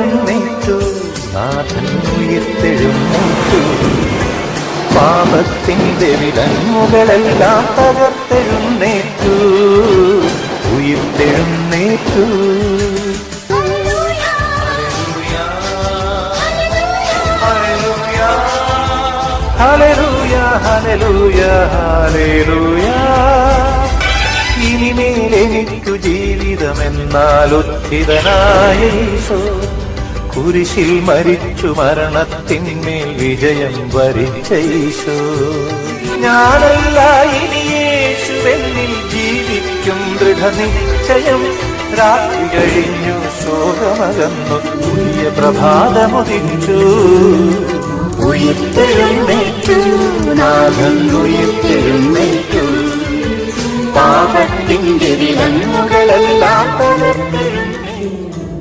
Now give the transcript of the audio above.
ഉയർത്തെഴുന്നേറ്റു, നാഥൻ ഉയർത്തെഴുന്നേറ്റു. പാപത്തിന്റെ വിലങ്ങുകളെല്ലാം തകർത്തെഴുന്നേറ്റു, ഉയർത്തെഴുന്നേറ്റു. Hallelujah hallelujah hallelujah. ഇനിമേൽ എനിക്കു ജീവിതമെന്നാൽ ഉത്ഥിതനായ യേശു കുരിശിൽ മരിച്ചു മരണത്തിന്മേൽ വിജയം വരിച്ച യേശു. ഞാനല്ല ഇനി യേശുവെന്നിൽ ജീവിക്കും ദൃഢനിശ്ചയം. രാത്രി കഴിഞ്ഞു ശോകമകന്നു പുതിയ പ്രഭാതമുദിച്ചു. ഉയർത്തെഴുന്നേറ്റു, നാഥൻ ഉയർത്തെഴുന്നേറ്റു. പാപത്തിന്റെ വിലങ്ങുകളെല്ലാം തകർത്തെഴുന്നേറ്റു.